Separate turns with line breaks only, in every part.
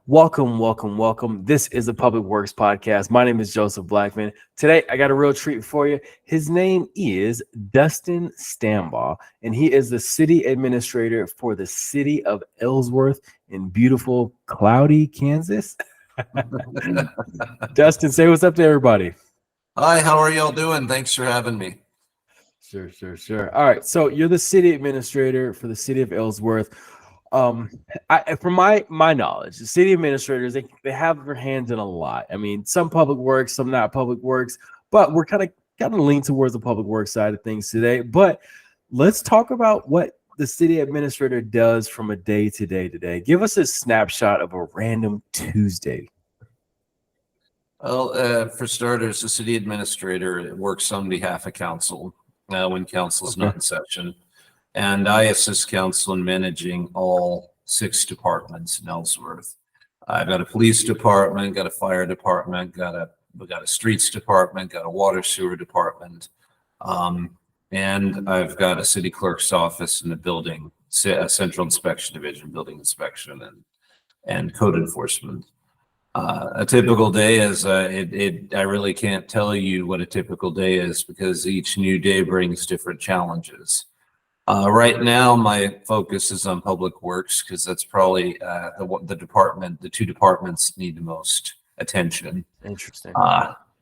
Welcome, welcome, welcome. This is the Public Works Podcast. My name is Joseph Blackman. Today, I got a real treat for you. His name is Dustin Stambaugh, and he is the city administrator for the City of Ellsworth in beautiful, cloudy Kansas. Dustin, say what's up to everybody.
Hi, how are y'all doing? Thanks for having me.
Sure. All right, so you're the city administrator for the City of Ellsworth. From my knowledge, the city administrators they have their hands in a lot. I mean, some public works, some not public works, but we're kind of lean towards the public works side of things today. But let's talk about what the city administrator does from a day to day today. Give us a snapshot of a random Tuesday.
Well, for starters, the city administrator works on behalf of council when council is not in session. And I assist council in managing all 6 departments in Ellsworth. I've got a police department, got a fire department, we got a streets department, got a water sewer department, and I've got a city clerk's office in the building, a central inspection division, building inspection, and code enforcement. A typical day is I really can't tell you what a typical day is because each new day brings different challenges. Right now, my focus is on public works because that's probably the 2 departments need the most attention.
Interesting.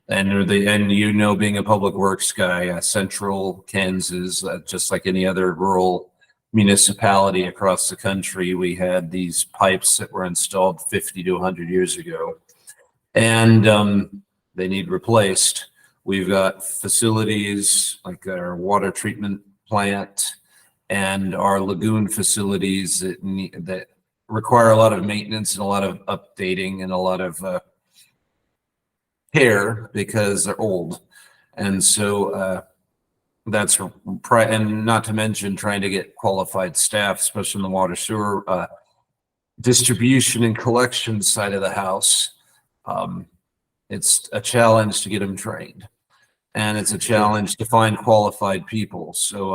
And being a public works guy, central Kansas, just like any other rural municipality across the country, we had these pipes that were installed 50 to 100 years ago, and they need replaced. We've got facilities like our water treatment plant and our lagoon facilities that require a lot of maintenance and a lot of updating and a lot of care because they're old. And so and not to mention trying to get qualified staff, especially in the water sewer distribution and collection side of the house. It's a challenge to get them trained, and it's a challenge to find qualified people. So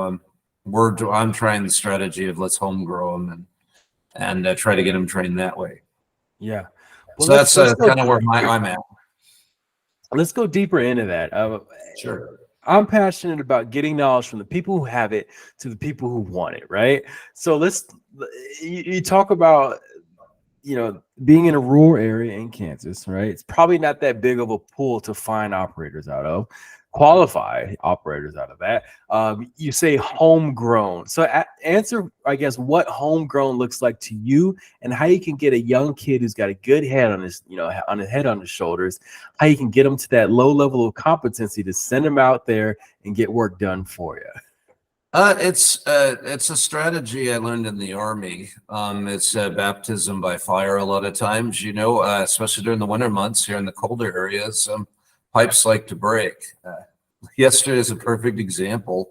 I'm trying the strategy of let's home grow them and try to get them trained that way.
Yeah.
Well, so that's kind of where I'm at.
Let's go deeper into that.
Sure.
I'm passionate about getting knowledge from the people who have it to the people who want it, right? So you talk about, being in a rural area in Kansas, right? It's probably not that big of a pool to find operators out of, qualify operators out of that. You say homegrown. So answer, I guess, what homegrown looks like to you and how you can get a young kid who's got a good head on his, on his shoulders, how you can get them to that low level of competency to send them out there and get work done for you.
It's a strategy I learned in the Army. It's baptism by fire a lot of times, especially during the winter months here in the colder areas. Pipes like to break. Yesterday is a perfect example.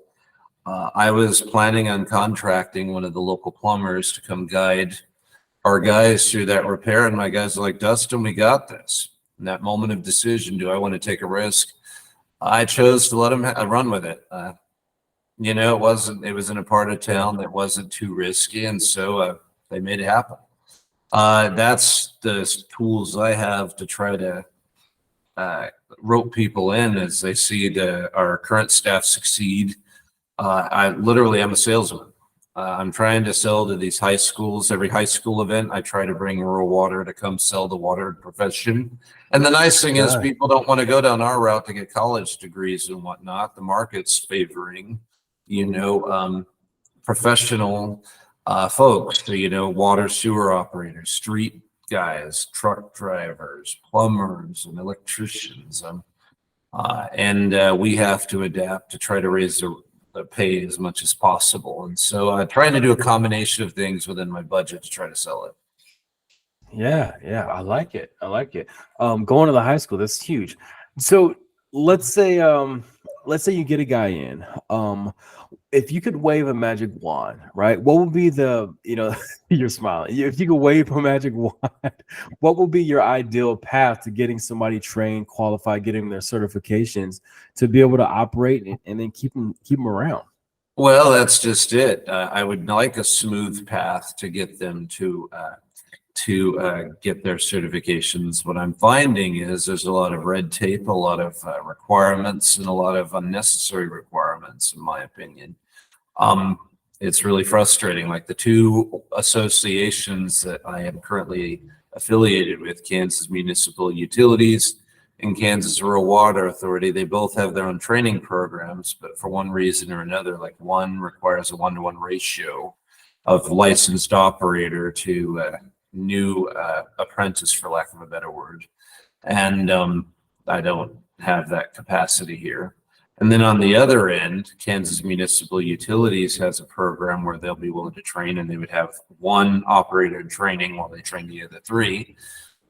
I was planning on contracting one of the local plumbers to come guide our guys through that repair, and my guys are like, Dustin, we got this. In that moment of decision, do I want to take a risk? I chose to let him run with it. It was in a part of town that wasn't too risky, and so they made it happen. That's the tools I have to try to rope people in as they see our current staff succeed. I'm a salesman. I'm trying to sell to these high schools. Every high school event, I try to bring rural water to come sell the water profession. And the nice thing is people don't want to go down our route to get college degrees and whatnot. The market's favoring, professional folks, water sewer operators, street guys, truck drivers, plumbers, and electricians. And we have to adapt to try to raise the pay as much as possible. And so trying to do a combination of things within my budget to try to sell it.
Yeah. I like it. Going to the high school, that's huge. So let's say you get a guy in. If you could wave a magic wand, right? What would be you're smiling. If you could wave a magic wand, what would be your ideal path to getting somebody trained, qualified, getting their certifications to be able to operate and then keep them around?
Well, that's just it. I would like a smooth path to get them to to get their certifications. What I'm finding is there's a lot of red tape, a lot of requirements, and a lot of unnecessary requirements, in my opinion. It's really frustrating. Like the two associations that I am currently affiliated with, Kansas Municipal Utilities and Kansas Rural Water Authority, they both have their own training programs, but for one reason or another, like one requires a 1-to-1 ratio of licensed operator to new apprentice, for lack of a better word. And I don't have that capacity here. And then on the other end, Kansas Municipal Utilities has a program where they'll be willing to train, and they would have one operator in training while they train the other three.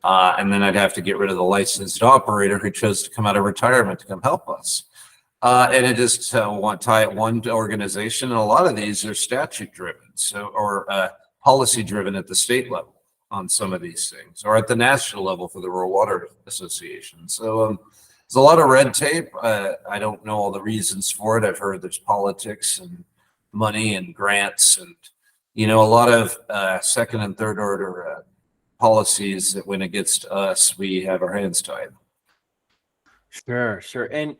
And then I'd have to get rid of the licensed operator who chose to come out of retirement to come help us. And it just want tie it one organization. And a lot of these are statute driven, or policy driven at the state level on some of these things, or at the national level for the Rural Water Association. So there's a lot of red tape. I don't know all the reasons for it. I've heard there's politics and money and grants and, a lot of second and third order policies that when it gets to us, we have our hands tied.
Sure. And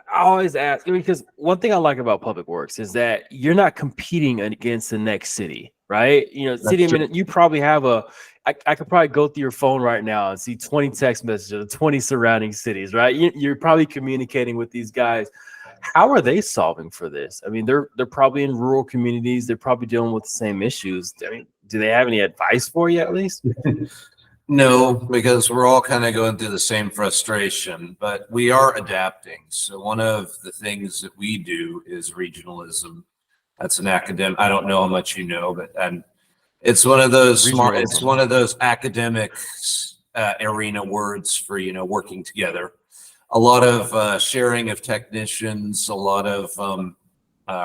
I always ask, because one thing I like about public works is that you're not competing against the next city, right? City of Minute, you probably have I could probably go through your phone right now and see 20 text messages of 20 surrounding cities, right? You're probably communicating with these guys. How are they solving for this? I mean, they're probably in rural communities. They're probably dealing with the same issues. I mean, do they have any advice for you at least?
No, because we're all kind of going through the same frustration, but we are adapting. So one of the things that we do is regionalism. That's an academic. I don't know how much you know, but it's one of those smart. It's one of those academic arena words for working together. A lot of sharing of technicians, a lot of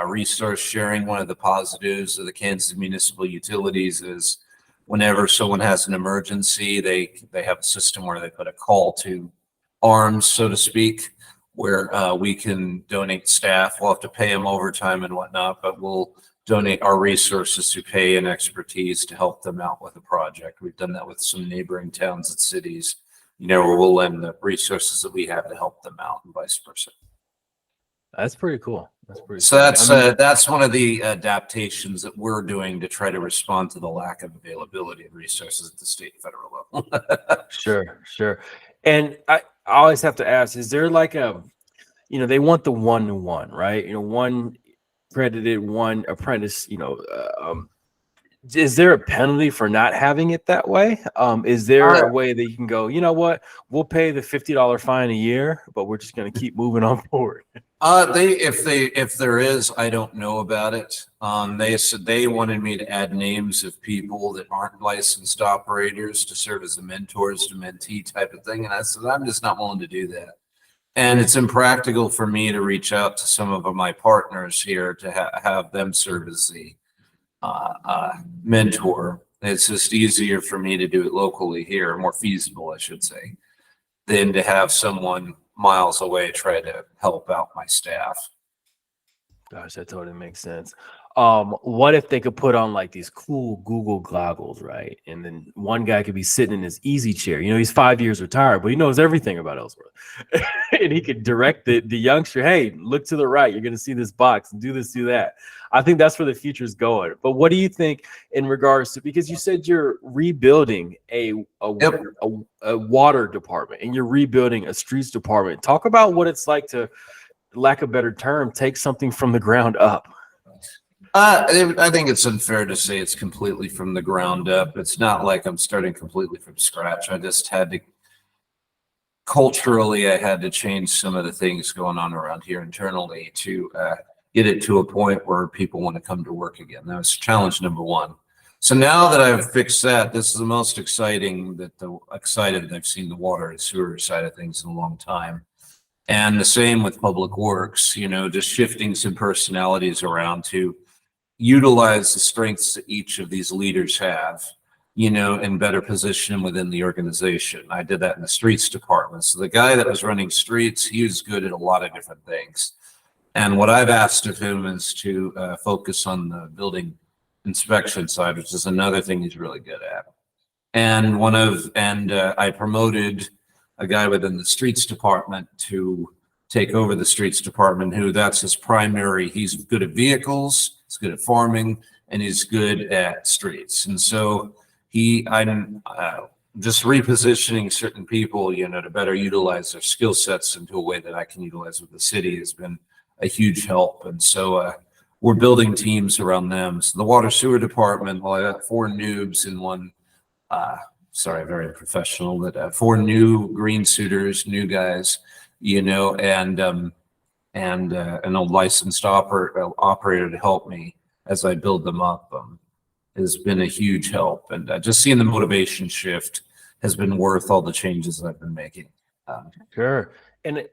resource sharing. One of the positives of the Kansas Municipal Utilities is whenever someone has an emergency, they have a system where they put a call to arms, so to speak, where we can donate staff. We'll have to pay them overtime and whatnot, but we'll donate our resources to pay and expertise to help them out with a project. We've done that with some neighboring towns and cities, where we'll lend the resources that we have to help them out and vice versa.
That's pretty cool.
So that's one of the adaptations that we're doing to try to respond to the lack of availability of resources at the state and federal level.
Sure. And I always have to ask, is there like they want the 1-to-1, right? One accredited, one apprentice, is there a penalty for not having it that way? Is there a way that you can go, what, we'll pay the $50 fine a year, but we're just going to keep moving on forward?
If there is, I don't know about it. They said they wanted me to add names of people that aren't licensed operators to serve as the mentors to mentee type of thing. And I said, I'm just not willing to do that. And it's impractical for me to reach out to some of my partners here to have them serve as the mentor. It's just easier for me to do it locally here, more feasible, I should say, than to have someone miles away try to help out my staff.
Gosh, that totally makes sense. What if they could put on like these cool Google goggles, right? And then one guy could be sitting in his easy chair. He's 5 years retired, but he knows everything about Ellsworth. And he could direct the youngster, hey, look to the right. You're going to see this box and do this, do that. I think that's where the future is going. But what do you think in regards to, because you said you're rebuilding a water department and you're rebuilding a streets department. Talk about what it's like to, lack of a better term, take something from the ground up.
I think it's unfair to say it's completely from the ground up. It's not like I'm starting completely from scratch. I just had to, culturally, I had to change some of the things going on around here internally to get it to a point where people want to come to work again. That was challenge number one. So now that I've fixed that, this is the most excited I've seen the water and sewer side of things in a long time. And the same with public works, just shifting some personalities around to utilize the strengths that each of these leaders have, and better position within the organization. I did that in the streets department. So the guy that was running streets, he was good at a lot of different things. And what I've asked of him is to focus on the building inspection side, which is another thing he's really good at. And I promoted a guy within the streets department to take over the streets department, who that's his primary. He's good at vehicles, he's good at farming, and he's good at streets. And so I'm just repositioning certain people, to better utilize their skill sets into a way that I can utilize with the city has been a huge help. And so we're building teams around them. So the water sewer department, well, I got 4 noobs and one, very professional, but 4 new green suiters, new guys, and an old licensed operator to help me as I build them up has been a huge help. And just seeing the motivation shift has been worth all the changes I've been making.
Sure. And,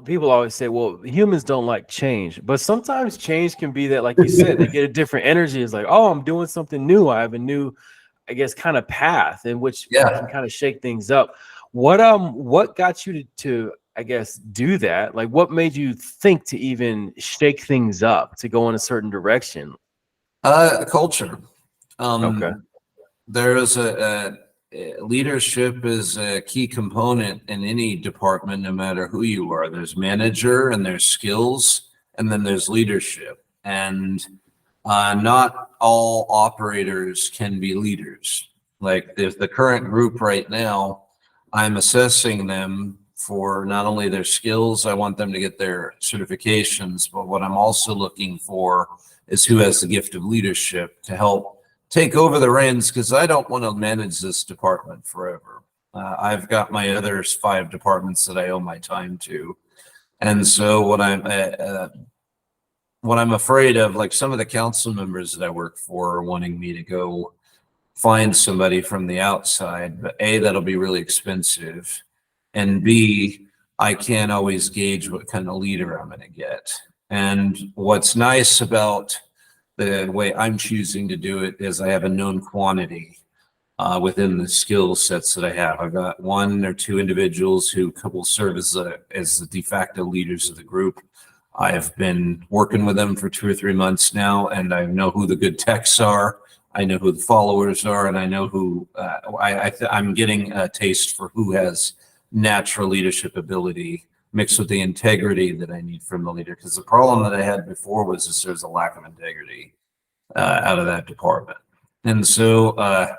people always say, well, humans don't like change, but sometimes change can be that, like you said, they get a different energy. It's like, oh, I'm doing something new. I have a new, I guess, kind of path in which can kind of shake things up. What got you to I guess, do that? Like, what made you think to even shake things up, to go in a certain direction?
Culture.
Okay.
There is leadership is a key component in any department, no matter who you are. There's manager and there's skills, and then there's leadership. And not all operators can be leaders. Like the current group right now, I'm assessing them for not only their skills, I want them to get their certifications, but what I'm also looking for is who has the gift of leadership to help take over the reins, because I don't want to manage this department forever. I've got my other 5 departments that I owe my time to. And so what I'm afraid of, like some of the council members that I work for are wanting me to go find somebody from the outside, but A, that'll be really expensive. And B, I can't always gauge what kind of leader I'm going to get. And what's nice about the way I'm choosing to do it is I have a known quantity within the skill sets that I have. I've got 1 or 2 individuals who will serve as the de facto leaders of the group. I've been working with them for 2 or 3 months now, and I know who the good techs are. I know who the followers are, and I know who I'm getting a taste for who has natural leadership ability mixed with the integrity that I need from the leader. Because the problem that I had before was just there's a lack of integrity out of that department. And so I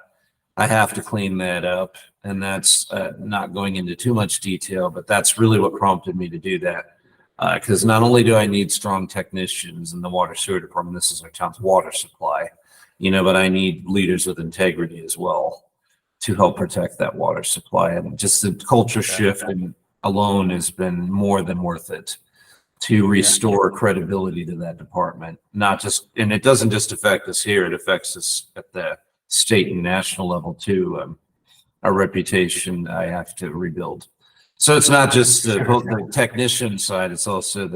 have to clean that up. And that's not going into too much detail, but that's really what prompted me to do that. Because not only do I need strong technicians in the water sewer department, this is our town's water supply, but I need leaders with integrity as well to help protect that water supply. And just the culture shift alone has been more than worth it to restore credibility to that department. And it doesn't just affect us here, it affects us at the state and national level too. Our reputation I have to rebuild. So it's not just the technician side, it's also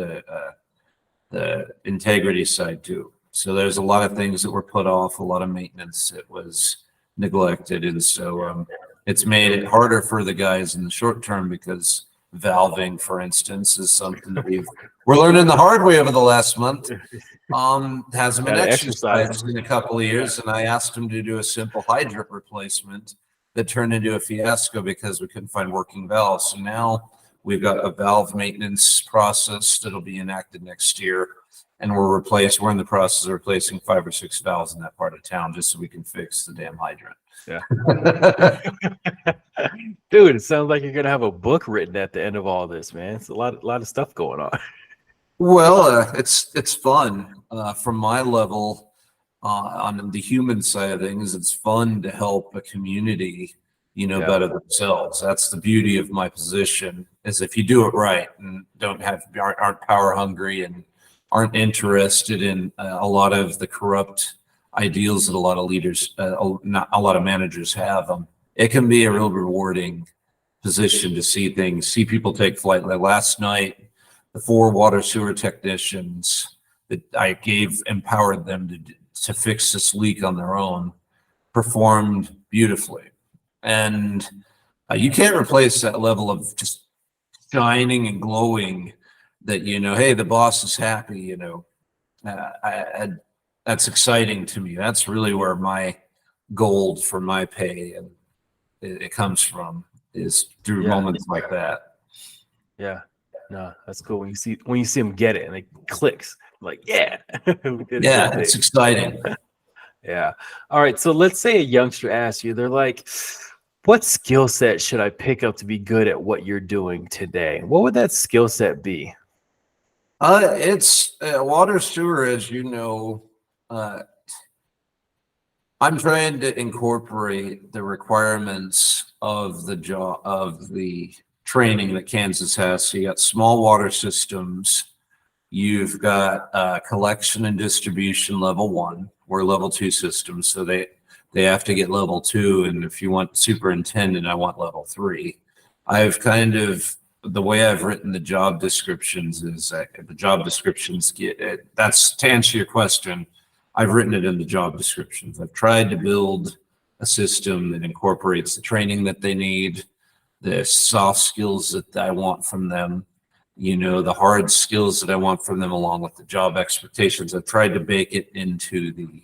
the integrity side too. So there's a lot of things that were put off, a lot of maintenance that was neglected. And so it's made it harder for the guys in the short term, because valving, for instance, is something that we're learning the hard way over the last month. Hasn't been exercised in a couple of years. And I asked him to do a simple hydrant replacement that turned into a fiasco because we couldn't find working valves. So now we've got a valve maintenance process that'll be enacted next year. And we're in the process of replacing 5 or 6 valves in that part of town just so we can fix the damn hydrant.
Yeah. Dude, it sounds like you're going to have a book written at the end of all this, man. It's a lot of stuff going on.
Well, it's fun. From my level, on the human side of things, it's fun to help a community, better themselves. That's the beauty of my position, is if you do it right and aren't power hungry and aren't interested in a lot of the corrupt ideals that a lot of leaders, not a lot of managers have, it can be a real rewarding position to see people take flight. Like last night, the 4 water sewer technicians that I empowered them to fix this leak on their own performed beautifully. And you can't replace that level of just shining and glowing that, hey, the boss is happy, that's exciting to me. That's really where my gold for my pay and it comes from, is through moments like that.
Yeah. No, that's cool. When you see them get it and it clicks, like, yeah, we did a
Yeah,
good
it's
thing.
exciting.
Yeah. All right. So let's say a youngster asks you, they're like, what skill set should I pick up to be good at what you're doing today? What would that skill set be?
It's water sewer, as you know. I'm trying to incorporate the requirements of the job, of the training that Kansas has. So you got small water systems. You've got collection and distribution level 1. We're level 2 systems, so they have to get level 2. And if you want superintendent, I want level 3. I've kind of, the way I've written the job descriptions is the job descriptions that's to answer your question. I've written it in the job descriptions. I've tried to build a system that incorporates the training that they need, the soft skills that I want from them, the hard skills that I want from them, along with the job expectations. I've tried to bake it into the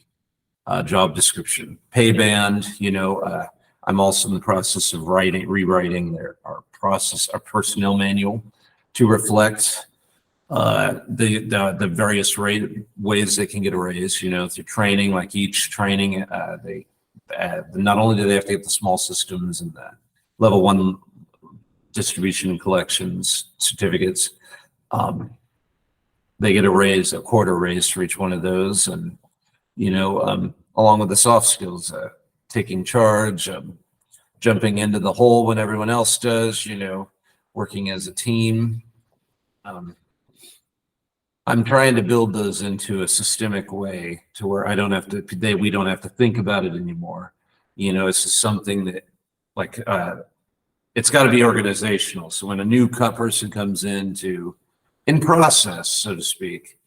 job description. Pay band, I'm also in the process of rewriting our personnel manual to reflect the various ways they can get a raise, through training. Like each training, they not only do they have to get the small systems and the level 1 distribution and collections certificates, they get a quarter raise for each one of those. And, along with the soft skills, taking charge, jumping into the hole when everyone else does, working as a team. I'm trying to build those into a systemic way to where we don't have to think about it anymore. It's just something that, like, it's got to be organizational. So when a new person comes in process, so to speak,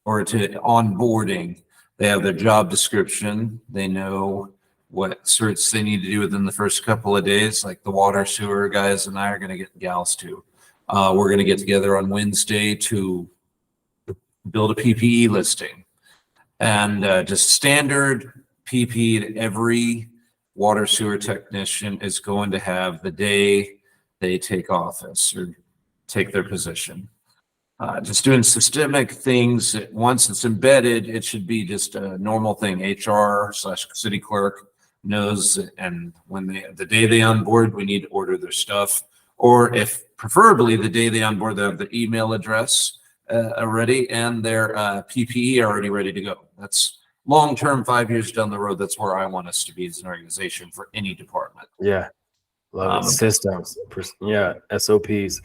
or to onboarding, they have their job description. They know what certs they need to do within the first couple of days. Like the water sewer guys and I are going to get gals too. We're going to get together on Wednesday to build a PPE listing, and just standard PPE that every water sewer technician is going to have the day they take office or take their position. Just doing systemic things that once it's embedded, it should be just a normal thing. HR/city clerk knows, and when the day they onboard, we need to order their stuff, or if preferably the day they onboard, they have the email address already and their PPE already ready to go. That's long-term, 5 years down the road. That's where I want us to be as an organization for any department.
Yeah. Love it. Systems. Yeah. SOPs.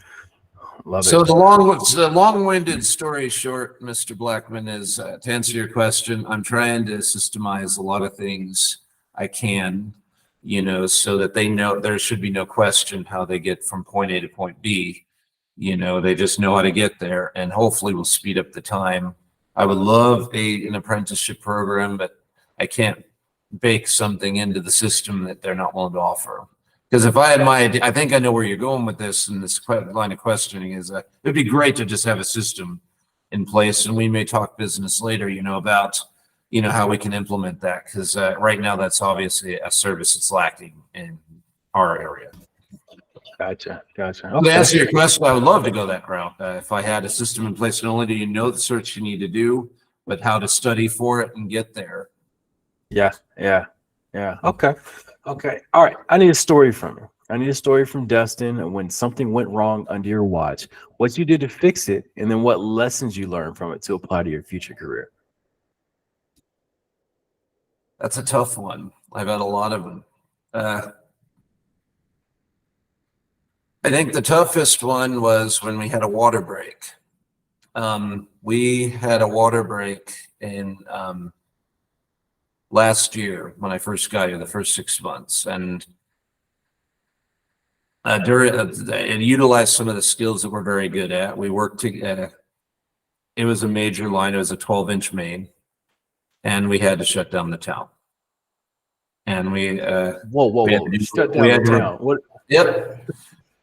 Love
So
it.
the long-winded story short, Mr. Blackman, is to answer your question, I'm trying to systemize a lot of things I can, so that they know there should be no question how they get from point A to point B. They just know how to get there, and hopefully we'll speed up the time. I would love an apprenticeship program, but I can't bake something into the system that they're not willing to offer. Because if I had my idea, I think I know where you're going with this, and this line of questioning is it'd be great to just have a system in place, and we may talk business later, about, how we can implement that. Because right now that's obviously a service that's lacking in our area.
Gotcha.
To answer your question, I would love to go that route. If I had a system in place, not only do you know the search you need to do, but how to study for it and get there.
Yeah. Okay. All right. I need a story from you. I need a story from Dustin when something went wrong under your watch, what you did to fix it, and then what lessons you learned from it to apply to your future career.
That's a tough one. I've had a lot of them. I think the toughest one was when we had a water break. We had a water break in last year when I first got here, the first 6 months, and it utilized some of the skills that we're very good at. We worked together. It was a major line. It was a 12-inch main, and we had to shut down the town. And we
Whoa! Shut down the town. What?
Yep.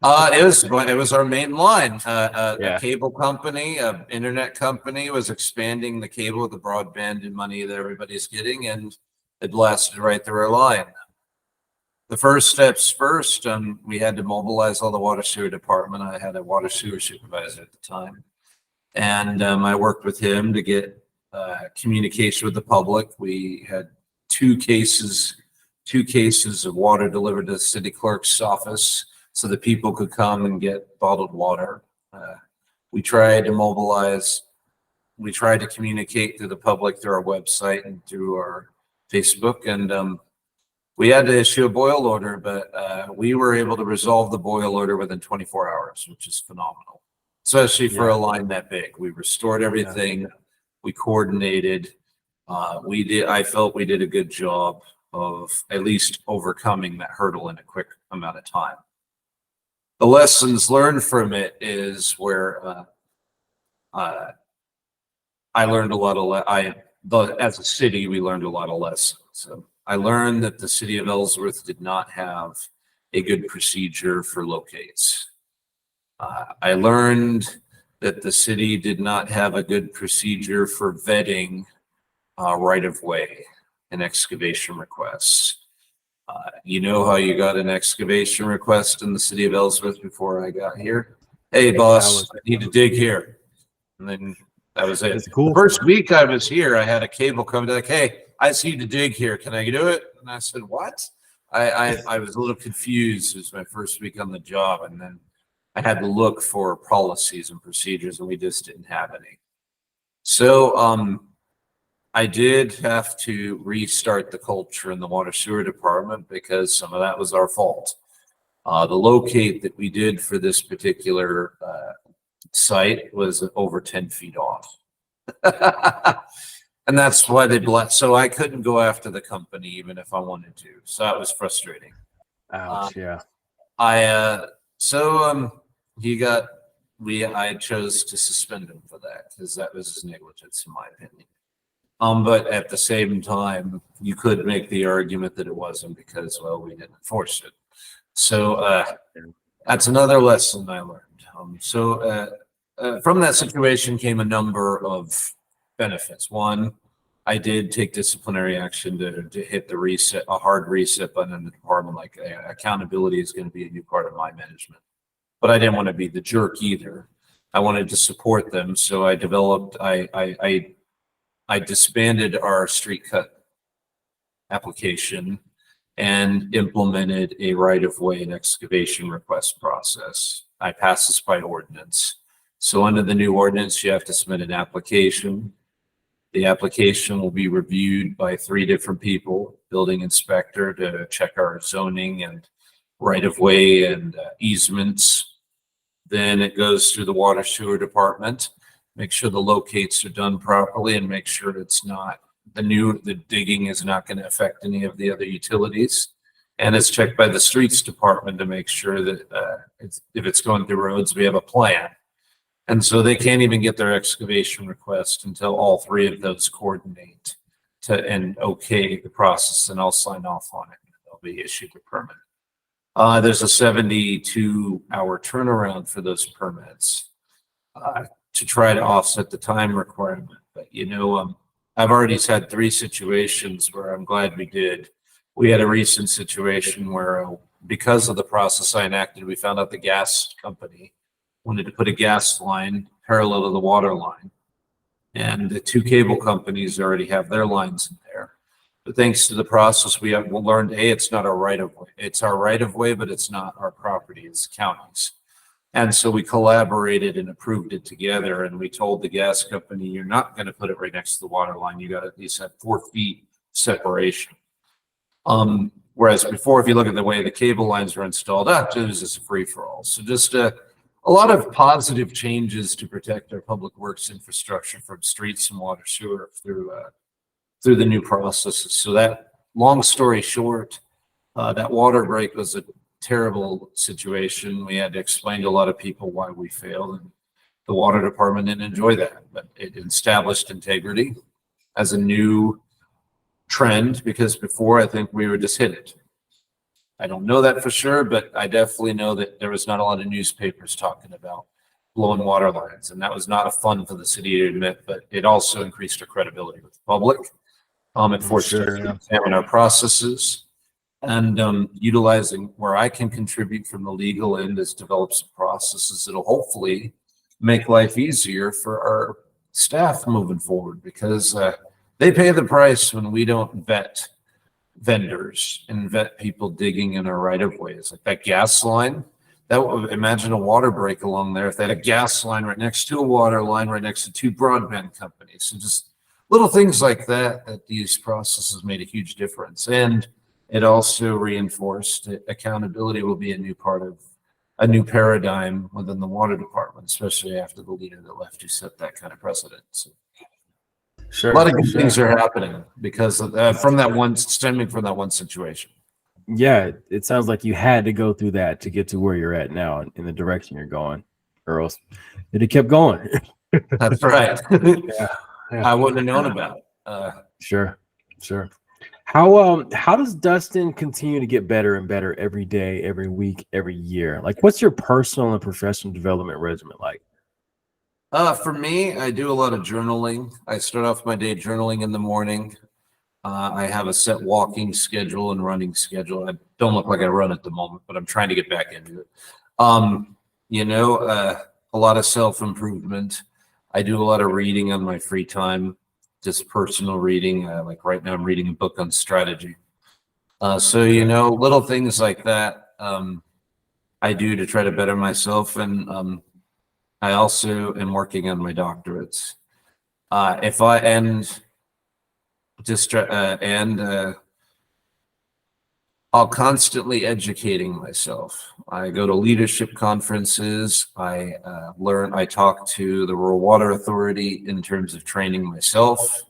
It was our main line.
Yeah.
A cable company, a internet company was expanding the cable, the broadband and money that everybody's getting, and it blasted right through our line. The first steps first, we had to mobilize all the water sewer department. I had a water sewer supervisor at the time, and I worked with him to get communication with the public. We had two cases of water delivered to the city clerk's office, so that people could come and get bottled water. We tried to mobilize, we tried to communicate to the public through our website and through our Facebook, and we had to issue a boil order, but we were able to resolve the boil order within 24 hours, which is phenomenal, especially for a line that big. We restored everything, we coordinated, I felt we did a good job of at least overcoming that hurdle in a quick amount of time. The lessons learned from it is where I learned a lot of, as a city, we learned a lot of lessons. So I learned that the city of Ellsworth did not have a good procedure for locates. I learned that the city did not have a good procedure for vetting right-of-way and excavation requests. You know how you got an excavation request in the city of Ellsworth before I got here? Hey, boss, I need to dig here. And then that was it.
Cool.
The first week I was here, I had a cable come to like, hey, I see you to dig here. Can I do it? And I said, what? I was a little confused. It was my first week on the job. And then I had to look for policies and procedures, and we just didn't have any. So I did have to restart the culture in the water sewer department because some of that was our fault. The locate that we did for this particular site was over 10 feet off. And that's why they blessed. So I couldn't go after the company even if I wanted to. So that was frustrating.
Ouch, yeah.
I chose to suspend him for that because that was his negligence in my opinion. But at the same time, you could make the argument that it wasn't because, well, we didn't enforce it. So that's another lesson I learned. From that situation came a number of benefits. One, I did take disciplinary action to hit the reset, a hard reset button in the department. Like accountability is going to be a new part of my management, but I didn't want to be the jerk either. I wanted to support them, so I developed. I disbanded our street cut application and implemented a right-of-way and excavation request process. I passed this by ordinance. So under the new ordinance, you have to submit an application. The application will be reviewed by 3 different people, building inspector to check our zoning and right-of-way and easements. Then it goes through the water sewer department. Make sure the locates are done properly and make sure it's not, the digging is not going to affect any of the other utilities. And it's checked by the streets department to make sure that if it's going through roads, we have a plan. And so they can't even get their excavation request until all 3 of those coordinate and okay the process, and I'll sign off on it. They'll be issued a permit. There's a 72-hour turnaround for those permits. To try to offset the time requirement. But I've already had 3 situations where I'm glad we did. We had a recent situation where because of the process I enacted, we found out the gas company wanted to put a gas line parallel to the water line. And the 2 cable companies already have their lines in there. But thanks to the process, we learned, it's not our right-of-way. It's our right-of-way, but it's not our property, it's the county's. And so we collaborated and approved it together. And we told the gas company, you're not going to put it right next to the water line. You got to at least have 4 feet separation. Whereas before, if you look at the way the cable lines are installed, it was just a free for all. So just a lot of positive changes to protect our public works infrastructure from streets and water sewer through the new processes. So that, long story short, that water break was a terrible situation. We had to explain to a lot of people why we failed, and the water department didn't enjoy that, but it established integrity as a new trend because before I think we were just hit it. I don't know that for sure, but I definitely know that there was not a lot of newspapers talking about blowing water lines, and that was not a fun for the city to admit, but it also increased our credibility with the public. It forced us to examine our processes, and utilizing where I can contribute from the legal end is develop some processes that'll hopefully make life easier for our staff moving forward, because they pay the price when we don't vet vendors and vet people digging in our right of ways. Like that gas line, imagine a water break along there if they had a gas line right next to a water line right next to two broadband companies. So just little things like that these processes made a huge difference. And it also reinforced that accountability will be a new part of a new paradigm within the water department, especially after the leader that left who set that kind of precedent. So a lot of good things are happening because of, stemming from that one situation.
Yeah, it sounds like you had to go through that to get to where you're at now in the direction you're going, or else it kept going.
That's right.
Yeah.
I wouldn't have known about it.
Sure. How does Dustin continue to get better and better every day, every week, every year? Like, what's your personal and professional development regimen like?
For me, I do a lot of journaling. I start off my day journaling in the morning. I have a set walking schedule and running schedule. I don't look like I run at the moment, but I'm trying to get back into it. A lot of self-improvement. I do a lot of reading on my free time, just personal reading. Like right now I'm reading a book on strategy. Little things like that I do to try to better myself. And I also am working on my doctorates. I'll constantly educating myself. I go to leadership conferences. I talk to the Rural Water Authority in terms of training myself.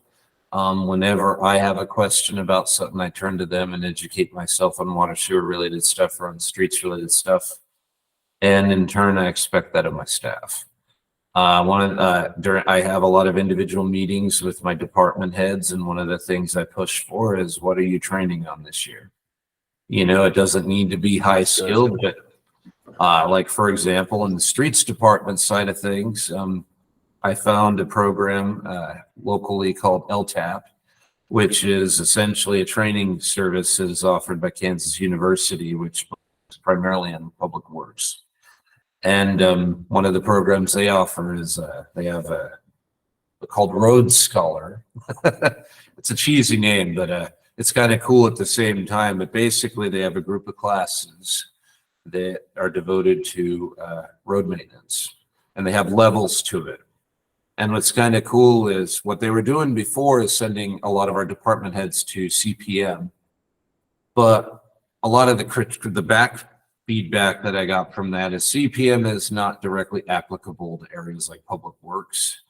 Whenever I have a question about something, I turn to them and educate myself on water sewer related stuff or on streets related stuff. And in turn, I expect that of my staff. I have a lot of individual meetings with my department heads, and one of the things I push for is, what are you training on this year? It doesn't need to be high skilled, but like for example, in the streets department side of things, I found a program locally called LTAP, which is essentially a training service that is offered by Kansas University, which is primarily on public works. And one of the programs they offer is they have called Road Scholar. It's a cheesy name, but it's kind of cool at the same time. But basically, they have a group of classes that are devoted to road maintenance, and they have levels to it. And what's kind of cool is what they were doing before is sending a lot of our department heads to CPM, but a lot of the back feedback that I got from that is CPM is not directly applicable to areas like public works.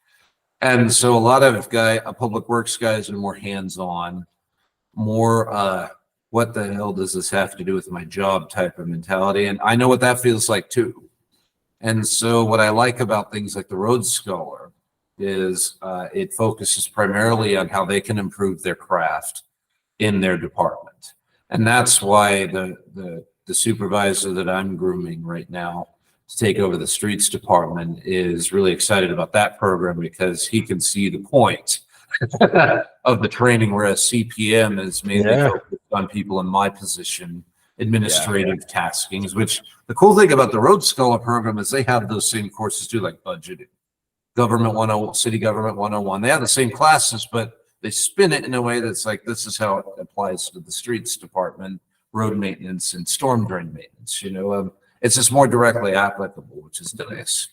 And so a lot of public works guys are more hands-on, more what the hell does this have to do with my job type of mentality. And I know what that feels like too. And so what I like about things like the Road Scholar is it focuses primarily on how they can improve their craft in their department. And that's why the supervisor that I'm grooming right now to take over the streets department is really excited about that program, because he can see the point of the training, whereas CPM is mainly focused on people in my position, administrative taskings, which the cool thing about the Road Scholar program is they have those same courses too, like budgeting, government 101, city government 101. They have the same classes, but they spin it in a way that's like, this is how it applies to the streets department, road maintenance and storm drain maintenance. It's just more directly applicable, which is nice.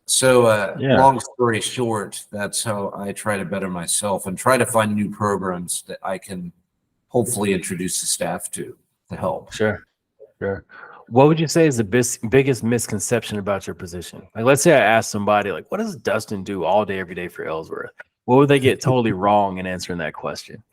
So long story short, that's how I try to better myself and try to find new programs that I can hopefully introduce the staff to help.
Sure. What would you say is the biggest misconception about your position? Like, let's say I ask somebody, like, what does Dustin do all day, every day for Ellsworth? What would they get totally wrong in answering that question?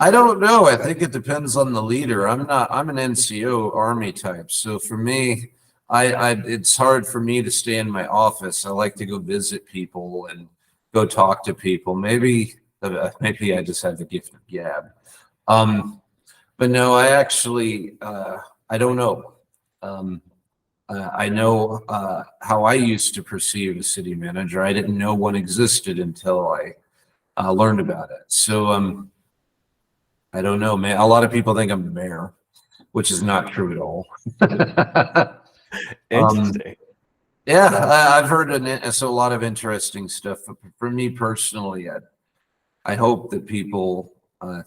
I don't know. I think it depends on the leader. I'm an NCO Army type. So for me, it's hard for me to stay in my office. I like to go visit people and go talk to people. Maybe I just have the gift of gab. But no, I actually, I don't know. I know how I used to perceive a city manager. I didn't know one existed until I learned about it. So I don't know, man. A lot of people think I'm the mayor, which is not true at all.
Interesting.
Yeah, I've heard so a lot of interesting stuff. For me personally, I hope that people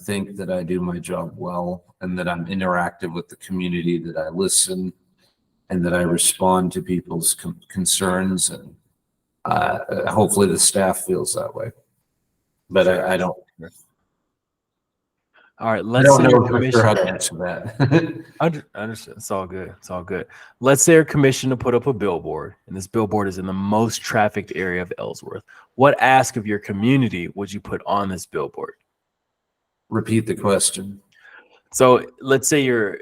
think that I do my job well and that I'm interactive with the community, that I listen and that I respond to people's concerns. And hopefully the staff feels that way. But I don't.
All right,
I
let's
don't
say your
know for sure how to
commission.
answer that.
Understand. It's all good. It's all good. Let's say you're commissioned to put up a billboard, and this billboard is in the most trafficked area of Ellsworth. What ask of your community would you put on this billboard?
Repeat the question.
So let's say you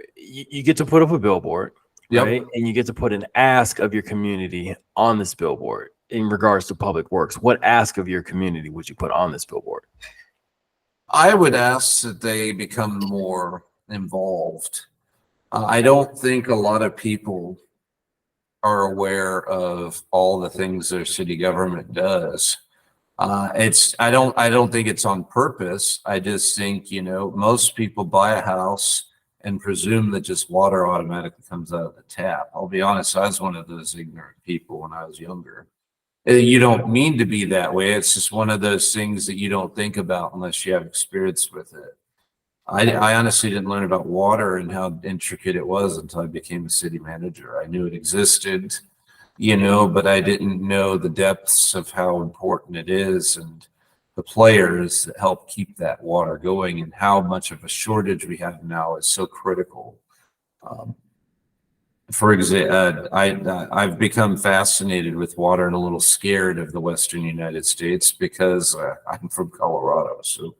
get to put up a billboard,
Yep.
right? And you get to put an ask of your community on this billboard in regards to public works. What ask of your community would you put on this billboard?
I would ask that they become more involved. I don't think a lot of people are aware of all the things their city government does. I don't think it's on purpose. I just think, most people buy a house and presume that just water automatically comes out of the tap. I'll be honest, I was one of those ignorant people when I was younger. You don't mean to be that way. It's just one of those things that you don't think about unless you have experience with it. I honestly didn't learn about water and how intricate it was until I became a city manager. I knew it existed, but I didn't know the depths of how important it is and the players that help keep that water going and how much of a shortage we have now is so critical. For example, I've become fascinated with water and a little scared of the Western United States because I'm from Colorado. So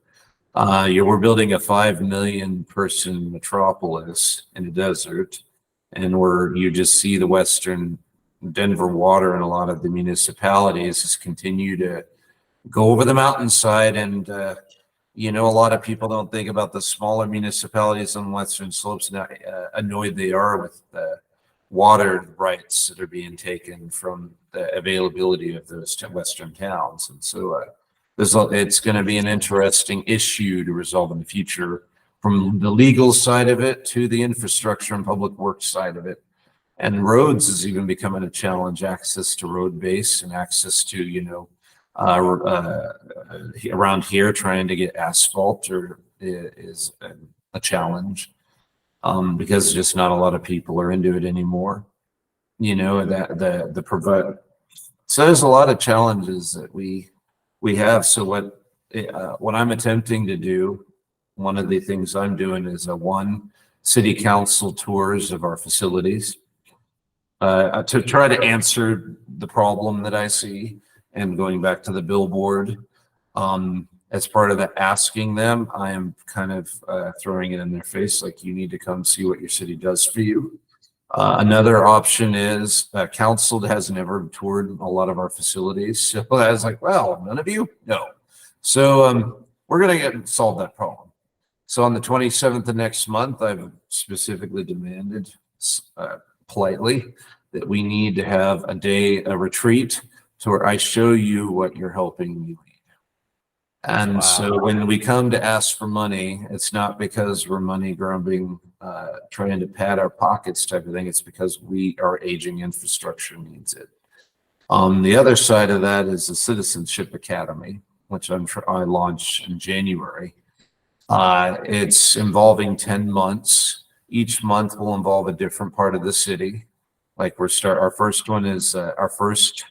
we're building a 5 million person metropolis in a desert, and you just see the Western Denver water and a lot of the municipalities just continue to go over the mountainside. And a lot of people don't think about the smaller municipalities on the Western slopes and how annoyed they are with the water rights that are being taken from the availability of those Western towns. And so it's going to be an interesting issue to resolve in the future, from the legal side of it to the infrastructure and public works side of it. And roads is even becoming a challenge. Access to road base and access to, around here trying to get asphalt is a challenge. Because just not a lot of people are into it anymore. So there's a lot of challenges that we have. So what I'm attempting to do, one of the things I'm doing is city council tours of our facilities to try to answer the problem that I see. And going back to the billboard, as part of that asking them, I am kind of throwing it in their face, like, you need to come see what your city does for you. Another option is council has never toured a lot of our facilities. So I was like, well, none of you? No. So we're going to solve that problem. So on the 27th of next month, I've specifically demanded politely that we need to have a retreat to where I show you what you're helping me. And wow. So when we come to ask for money, it's not because we're money grubbing, trying to pad our pockets type of thing. It's because our aging infrastructure needs it. On the other side of that is the Citizenship Academy, which I launched in January. It's involving 10 months. Each month will involve a different part of the city. Like our first one is our first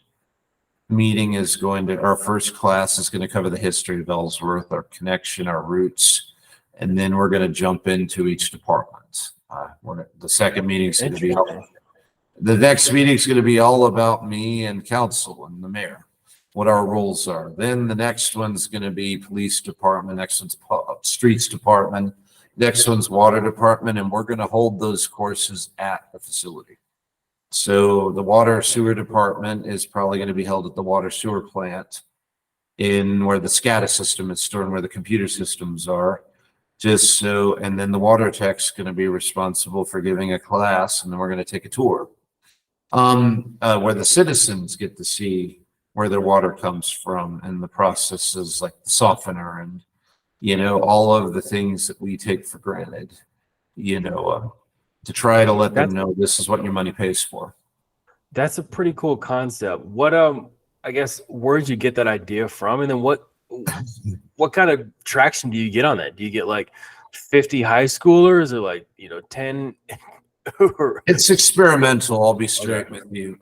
class is going to cover the history of Ellsworth, our connection, our roots, and then we're going to jump into each department. The second meeting is going to be the next meeting is going to be all about me and council and the mayor, what our roles are. Then the next one's going to be police department. Next one's streets department. Next one's water department, and we're going to hold those courses at the facility. So the water sewer department is probably going to be held at the water sewer plant in where the SCADA system is stored and where the computer systems are. just so, and then the water tech's going to be responsible for giving a class, and then we're going to take a tour where the citizens get to see where their water comes from and the processes like the softener and, all of the things that we take for granted, to try to let them know this is what your money pays for.
That's a pretty cool concept. What I guess where'd you get that idea from? And then what kind of traction do you get on that? Do you get like 50 high schoolers or like 10?
It's experimental, I'll be straight with you.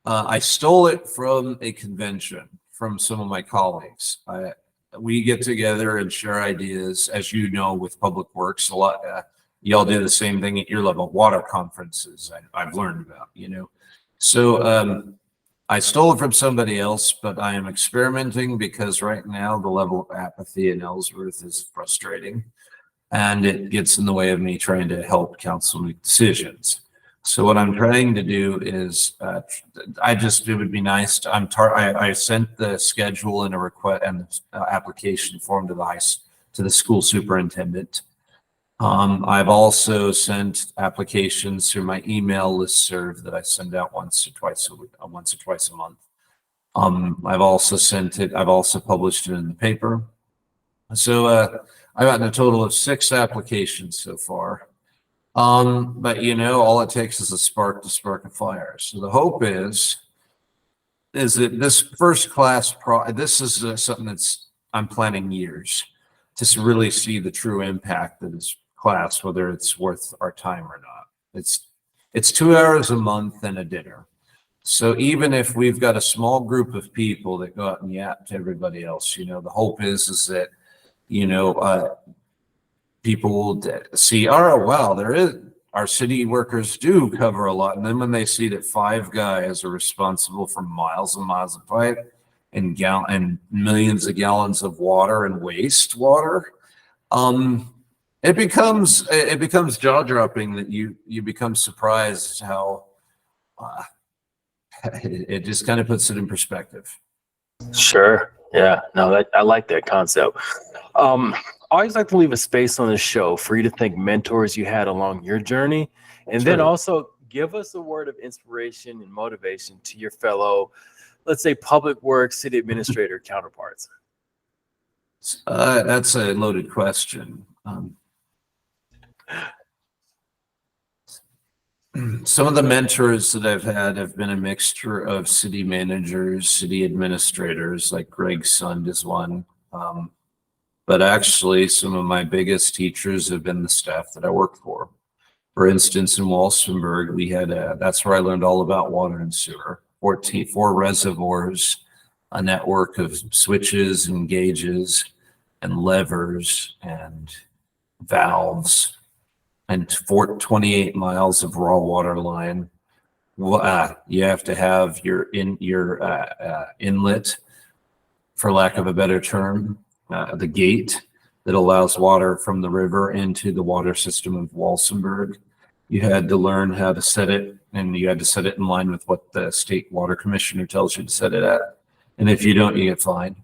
I stole it from a convention from some of my colleagues. We get together and share ideas, as you know, with Public Works a lot. Y'all do the same thing at your level, water conferences I've learned about, So I stole it from somebody else, but I am experimenting because right now the level of apathy in Ellsworth is frustrating, and it gets in the way of me trying to help council make decisions. So what I'm trying to do is, it would be nice to, I sent the schedule and a request and application form to the school superintendent. I've also sent applications through my email listserv that I send out once or twice a month. I've also published it in the paper. So I've gotten a total of 6 applications so far. But all it takes is a spark to spark a fire. So the hope is that this first class this is something I'm planning years to really see the true impact of this class, whether it's worth our time or not. It's 2 hours a month and a dinner. So even if we've got a small group of people that go out and yap to everybody else, the hope is that, people will see, oh, wow, our city workers do cover a lot. And then when they see that 5 guys are responsible for miles and miles of pipe and millions of gallons of water and wastewater, it becomes jaw-dropping that you become surprised how it just kind of puts it in perspective.
Sure. Yeah. No, I like that concept. I always like to leave a space on the show for you to thank mentors you had along your journey, and then also give us a word of inspiration and motivation to your fellow, let's say, public works city administrator counterparts.
That's a loaded question. Some of the mentors that I've had have been a mixture of city managers, city administrators, like Greg Sund is one. But actually, some of my biggest teachers have been the staff that I work for. For instance, in Walsenburg, that's where I learned all about water and sewer. 4 reservoirs, a network of switches and gauges and levers and valves, and 28 miles of raw water line. You have to have your inlet, for lack of a better term, the gate that allows water from the river into the water system of Walsenburg. You had to learn how to set it, and you had to set it in line with what the state water commissioner tells you to set it at. And if you don't, you get fined.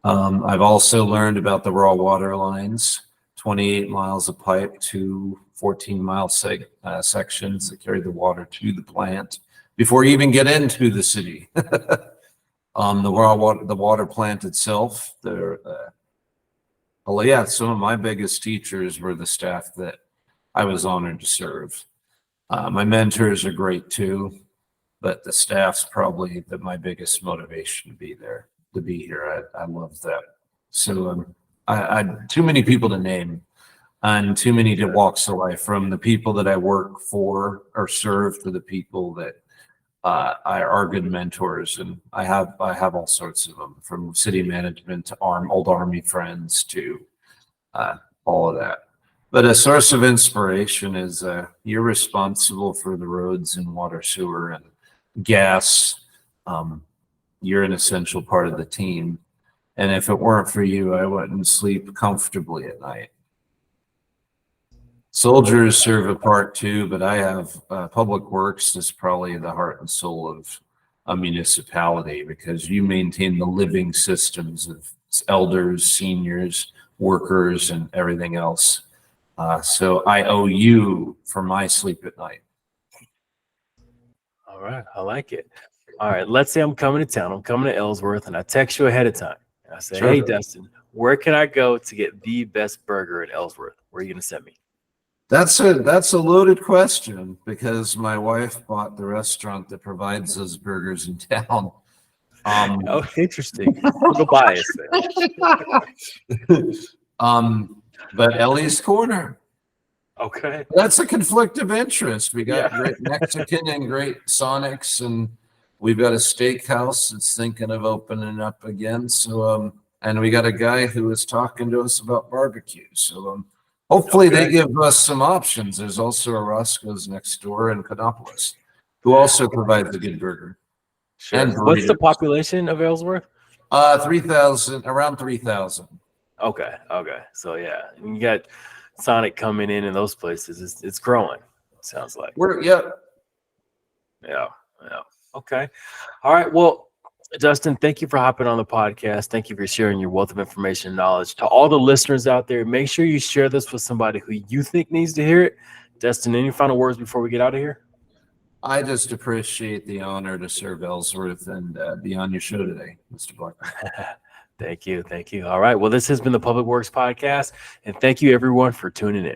I've also learned about the raw water lines, 28 miles of pipe to 14-mile sections that carry the water to the plant before you even get into the city. The water plant itself, some of my biggest teachers were the staff that I was honored to serve. My mentors are great too, but the staff's probably my biggest motivation to be here. I love that. So I too many people to name, and too many to walks of life, from the people that I work for or serve to the people that are good mentors. And I have all sorts of them, from city management to old Army friends to all of that. But a source of inspiration is you're responsible for the roads and water, sewer, and gas. You're an essential part of the team. And if it weren't for you, I wouldn't sleep comfortably at night. Soldiers serve a part too, but I have Public Works is probably the heart and soul of a municipality, because you maintain the living systems of elders, seniors, workers and everything else. So I owe you for my sleep at night.
All right, I like it. All right, let's say I'm coming to town. I'm coming to Ellsworth, and I text you ahead of time. And I say,
Sure.
hey, Dustin, where can I go to get the best burger in Ellsworth? Where are you going to send me?
That's a loaded question because my wife bought the restaurant that provides those burgers in town.
Oh, interesting. A little bias there.
But Ellie's Corner.
Okay.
That's a conflict of interest. We got
Yeah.
great Mexican and great Sonics, and we've got a steakhouse that's thinking of opening up again. So, and we got a guy who is talking to us about barbecue. So, hopefully
Okay.
they give us some options. There's also a Roscoe's next door in Canopolis, who also provides a good burger.
Sure.
And
What's the
burritos.
population of Ellsworth?
3,000, around 3,000.
Okay. So yeah, you got Sonic coming in those places. It's growing. Sounds like.
Yeah.
Okay. All right. Well, Dustin, thank you for hopping on the podcast. Thank you for sharing your wealth of information and knowledge. To all the listeners out there, make sure you share this with somebody who you think needs to hear it. Dustin, any final words before we get out of here?
I just appreciate the honor to serve Ellsworth and be on your show today, Mr. Blackman.
Thank you. All right. Well, this has been the Public Works Podcast, and thank you everyone for tuning in.